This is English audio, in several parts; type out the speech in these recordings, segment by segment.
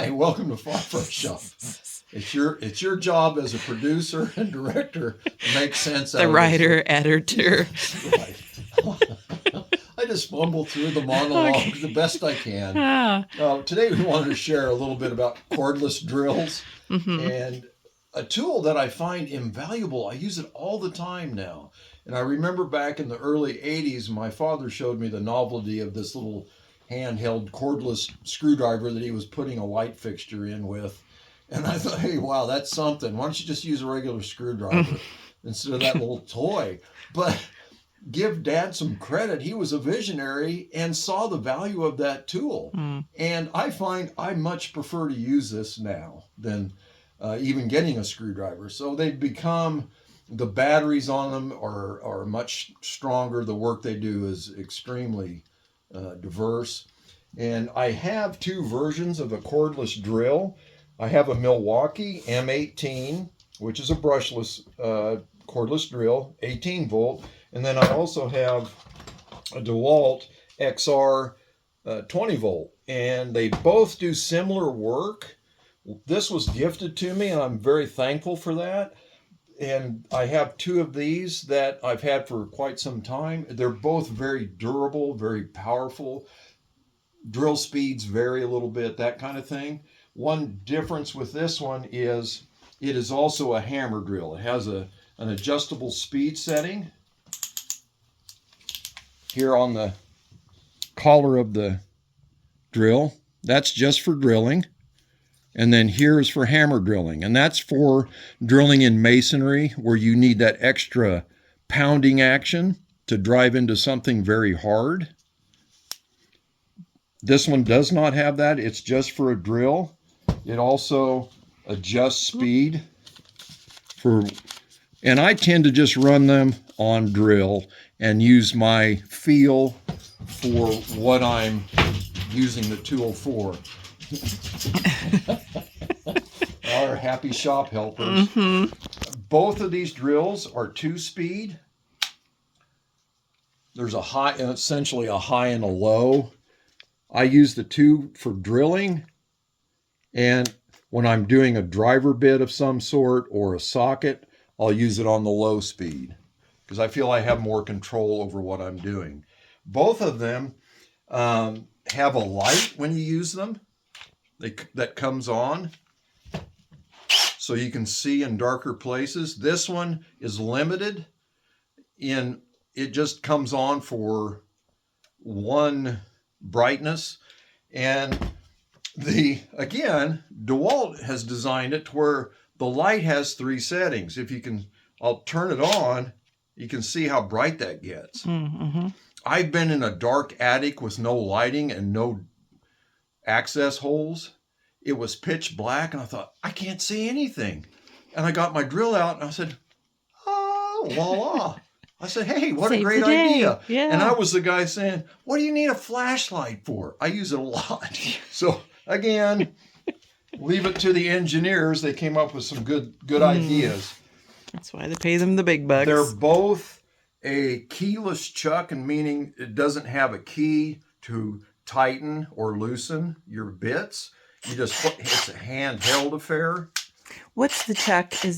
Hi, welcome to FarFar Shop. It's your job as a producer and director to make sense out The of writer, editor. Right. I just fumble through the monologue the best I can. Today we wanted to share a little bit about cordless drills and a tool that I find invaluable. I use it all the time now. And I remember back in the early 80s, my father showed me the novelty of this little handheld cordless screwdriver that he was putting a light fixture in with. And I thought, hey, wow, that's something. Why don't you just use a regular screwdriver instead of that little toy? But give Dad some credit. He was a visionary and saw the value of that tool. And I find I much prefer to use this now than even getting a screwdriver. So they've become, the batteries on them are much stronger. The work they do is extremely diverse. And I have two versions of a cordless drill. I have a Milwaukee M18, which is a brushless cordless drill, 18 volt. And then I also have a DeWalt XR 20 volt. And they both do similar work. This was gifted to me, and I'm very thankful for that. And I have two of these that I've had for quite some time. They're both very durable, very powerful. Drill speeds vary a little bit, that kind of thing. One difference with this one is it is also a hammer drill. It has an adjustable speed setting here on the collar of the drill. That's just for drilling. And then here is for hammer drilling. And that's for drilling in masonry where you need that extra pounding action to drive into something very hard. This one does not have that. It's just for a drill. It also adjusts speed and I tend to just run them on drill and use my feel for what I'm using the tool for. Our happy shop helpers. Both of these drills are 2-speed. There's a high, essentially a high and a low. I use the 2 for drilling, and when I'm doing a driver bit of some sort or a socket, I'll use it on the low speed because I feel I have more control over what I'm doing. Both of them have a light when you use them that comes on so you can see in darker places. This one is limited in, it just comes on for one brightness. And again, DeWalt has designed it to where the light has 3 settings. I'll turn it on, you can see how bright that gets. I've been in a dark attic with no lighting and no access holes. It was pitch black and I thought, I can't see anything. And I got my drill out and I said, oh, voila. I said, hey, what a great idea. Yeah. And I was the guy saying, what do you need a flashlight for? I use it a lot. So again, leave it to the engineers. They came up with some good ideas. That's why they pay them the big bucks. They're both a keyless chuck, and meaning it doesn't have a key to tighten or loosen your bits. It's a handheld affair. What's the chuck? Do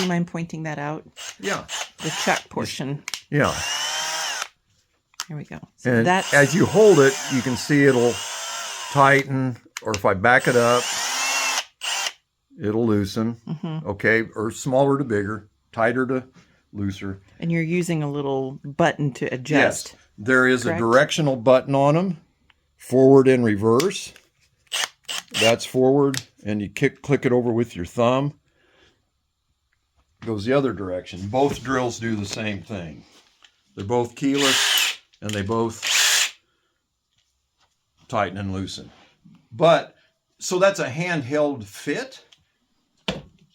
you mind pointing that out? Yeah. The chuck portion. Yeah. Here we go. So and as you hold it, you can see it'll tighten, or if I back it up, it'll loosen. Okay, or smaller to bigger, tighter to looser. And you're using a little button to adjust. Yes, there is a directional button on them, forward and reverse. That's forward, and you click it over with your thumb. Goes the other direction. Both drills do the same thing. They're both keyless, and they both tighten and loosen. So that's a handheld fit.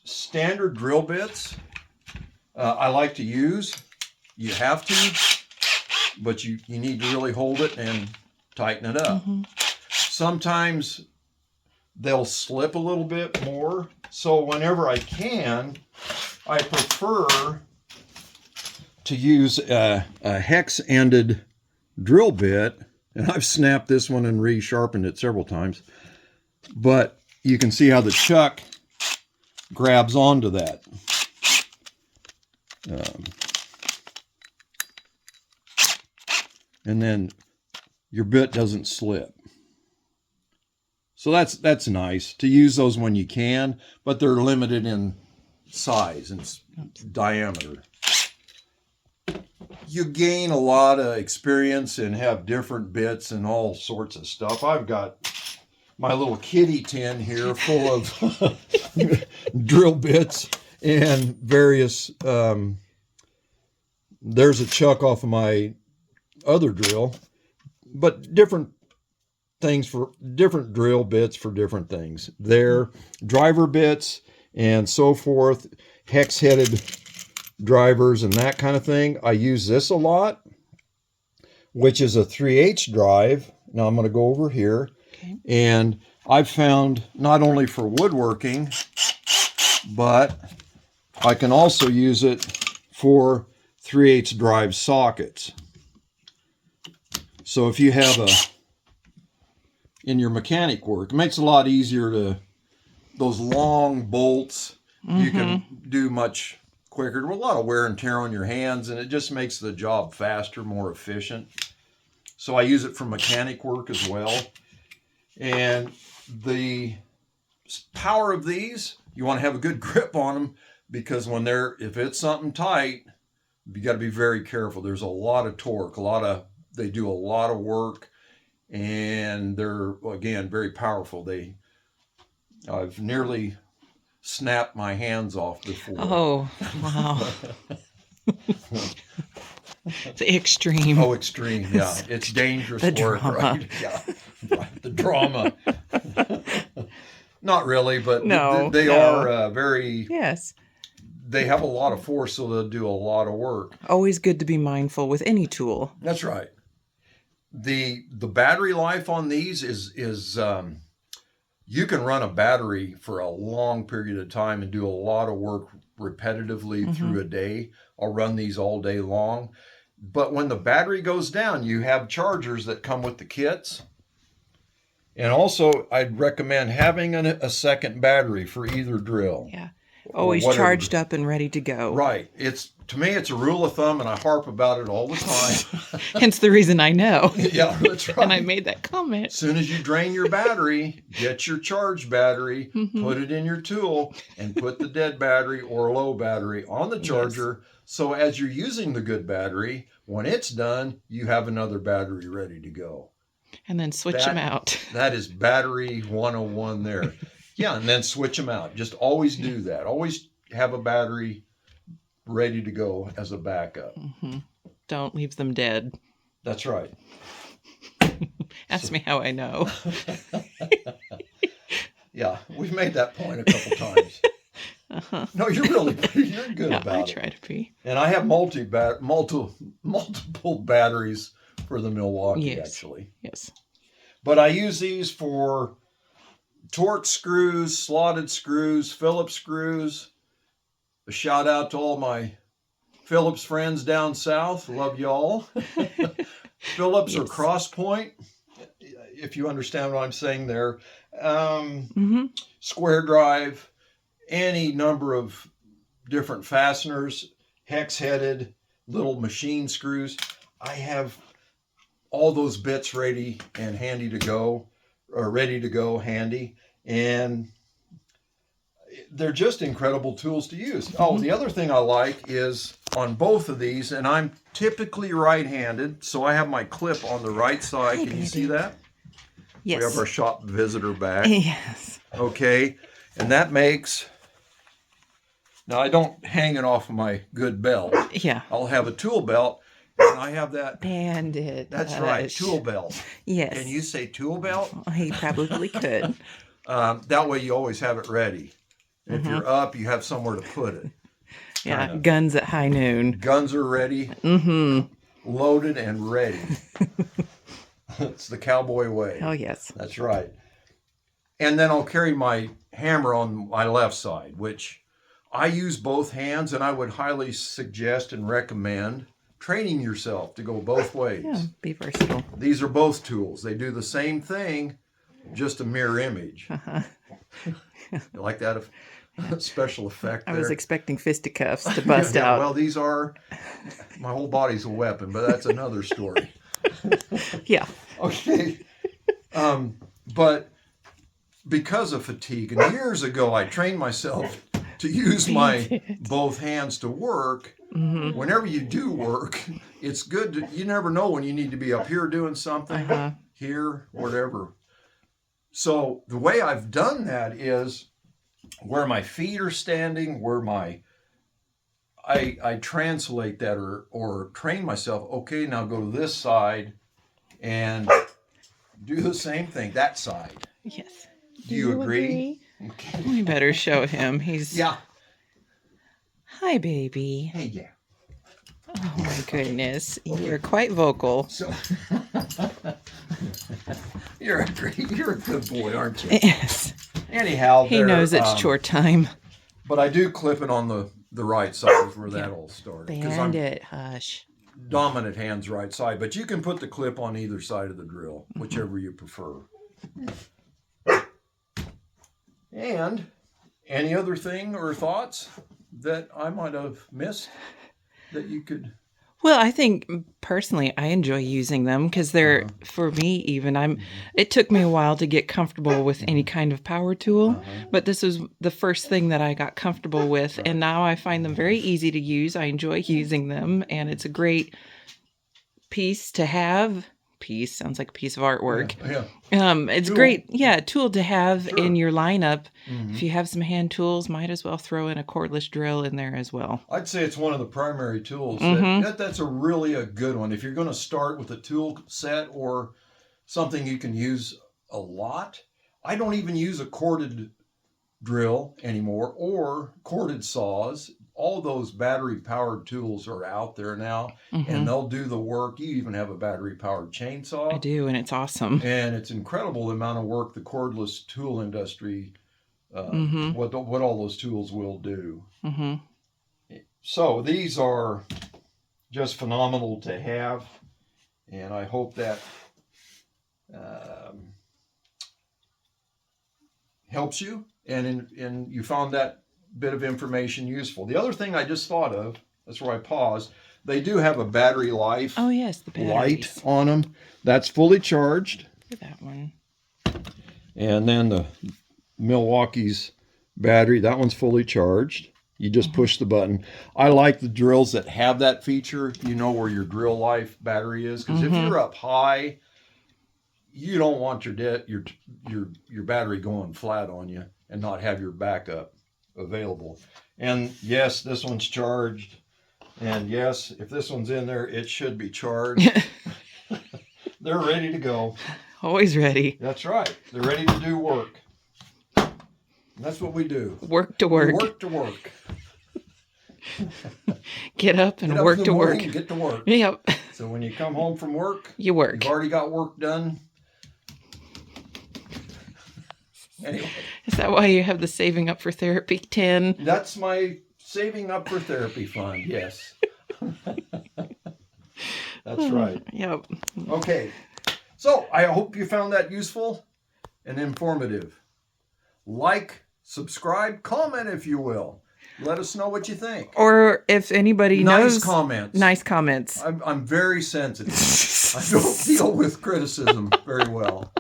Standard drill bits, I like to use. You have to, but you need to really hold it and tighten it up. Sometimes they'll slip a little bit more. So whenever I can, I prefer to use a hex-ended drill bit. And I've snapped this one and resharpened it several times. But you can see how the chuck grabs onto that. And then your bit doesn't slip. So that's nice to use those when you can, but they're limited in size and diameter. You gain a lot of experience and have different bits and all sorts of stuff. I've got my little kitty tin here full of drill bits and various, there's a chuck off of my other drill, but different things for different drill bits for different things. They're driver bits and so forth, hex-headed drivers and that kind of thing. I use this a lot, which is a 3/8 drive. Now I'm going to go over here. Okay. And I've found not only for woodworking, but I can also use it for 3/8 drive sockets. So if you have in your mechanic work, it makes it a lot easier to, those long bolts, you can do much quicker. A lot of wear and tear on your hands, and it just makes the job faster, more efficient. So I use it for mechanic work as well. And the power of these, you want to have a good grip on them, because when if it's something tight, you got to be very careful. There's a lot of torque, they do a lot of work, and they're, again, very powerful. I've nearly snapped my hands off before. Oh, wow. It's extreme. Oh, extreme, yeah. It's dangerous work, right? Yeah, right. The drama. Not really, but they are very... Yes. They have a lot of force, so they'll do a lot of work. Always good to be mindful with any tool. That's right. The battery life on these is you can run a battery for a long period of time and do a lot of work repetitively through a day. I'll run these all day long. But when the battery goes down, you have chargers that come with the kits. And also, I'd recommend having a second battery for either drill. Yeah. Always charged up and ready to go. Right. To me, it's a rule of thumb, and I harp about it all the time. Hence the reason I know. Yeah, that's right. And I made that comment. As soon as you drain your battery, get your charged battery, put it in your tool, and put the dead battery or low battery on the charger. Yes. So as you're using the good battery, when it's done, you have another battery ready to go. And then switch them out. That is battery 101 there. Yeah, and then switch them out. Just always do that. Always have a battery ready to go as a backup. Don't leave them dead. That's right. Ask me how I know. Yeah, we've made that point a couple times. No, you're good about it. I try to be. And I have multiple batteries for the Milwaukee, actually. Yes. But I use these for Torx screws, slotted screws, Phillips screws. A shout out to all my Phillips friends down south. Love y'all. Phillips or cross point, if you understand what I'm saying there. Square drive, any number of different fasteners, hex-headed, little machine screws. I have all those bits ready and handy to go, or ready to go handy. And they're just incredible tools to use. Oh, the other thing I like is on both of these, and I'm typically right-handed, so I have my clip on the right side. Can you see that? Yes. We have our shop visitor back. Yes. Okay. And that makes... Now, I don't hang it off of my good belt. Yeah. I'll have a tool belt, and I have that... Bandit. That's right, tool belt. Yes. Can you say tool belt? He probably could. That way you always have it ready. If you're up, you have somewhere to put it. Yeah, kinda. Guns at high noon. Guns are ready, loaded and ready. It's the cowboy way. Oh, yes. That's right. And then I'll carry my hammer on my left side, which I use both hands, and I would highly suggest and recommend training yourself to go both ways. Yeah, be versatile. These are both tools. They do the same thing, just a mirror image. Uh-huh. You like that special effect I there? was expecting fisticuffs to bust Yeah, out. well, these are, my whole body's a weapon, but that's another story. Yeah. Okay. But because of fatigue, and years ago I trained myself to use my both hands to work. Mm-hmm. Whenever you do work, it's good to, you never know when you need to be up here doing something, here, whatever. So the way I've done that is where my feet are standing, where I translate that or train myself, okay, now go to this side and do the same thing, that side. Yes. Do you agree? Okay. We better show him. He's... Yeah. Hi, baby. Hey, yeah. Oh, my goodness. You're quite vocal. So, you're a good boy, aren't you? Yes. Anyhow, he knows it's chore time. But I do clip it on the right side is where that all started. Bandit, hush. Dominant hands right side, but you can put the clip on either side of the drill, whichever you prefer. And any other thing or thoughts that I might have missed that you could... Well, I think personally I enjoy using them because they're, for me even, it took me a while to get comfortable with any kind of power tool, but this was the first thing that I got comfortable with, and now I find them very easy to use. I enjoy using them, and it's a great piece to have. Piece sounds like a piece of artwork. It's great, tool to have in your lineup. If you have some hand tools, might as well throw in a cordless drill in there as well. I'd say it's one of the primary tools. That's really a good one. If you're going to start with a tool set or something you can use a lot, I don't even use a corded drill anymore or corded saws. All those battery-powered tools are out there now, and they'll do the work. You even have a battery-powered chainsaw. I do, and it's awesome. And it's incredible the amount of work the cordless tool industry, what all those tools will do. So these are just phenomenal to have, and I hope that helps you, and you found that bit of information useful. The other thing I just thought of, that's where I paused, they do have a battery life the light on them. That's fully charged. Look at that one. And then the Milwaukee's battery, that one's fully charged. You just push the button. I like the drills that have that feature. You know where your drill life battery is, because if you're up high, you don't want your battery going flat on you and not have your backup available. And yes, this one's charged, and yes, if this one's in there, it should be charged. They're ready to go. Always ready. That's right. They're ready to do work. And that's what we do. Work to work. We work to work. Get up and work to work. And get to work. Yep. So when you come home from work, you work. You've already got work done. Anyway. Is that why you have the Saving Up for Therapy 10? That's my Saving Up for Therapy fund, yes. That's right. Yep. Okay. So I hope you found that useful and informative. Like, subscribe, comment if you will. Let us know what you think. Or if anybody knows. Nice comments. Nice comments. I'm very sensitive. I don't deal with criticism very well.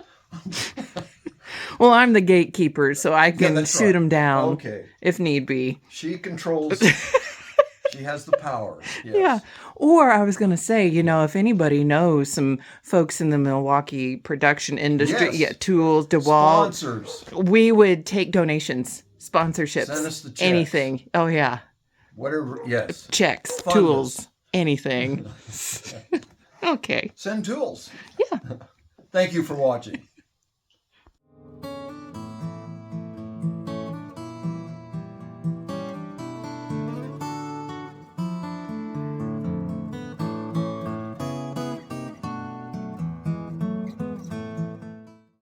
Well, I'm the gatekeeper, so I can shoot them down if need be. She controls. She has the power. Yes. Yeah. Or I was going to say, if anybody knows some folks in the Milwaukee production industry, tools, DeWalt, sponsors, we would take donations, sponsorships, send us the checks. Anything. Oh, yeah. Whatever. Yes. Checks, Fund tools, us. Anything. Okay. Send tools. Yeah. Thank you for watching.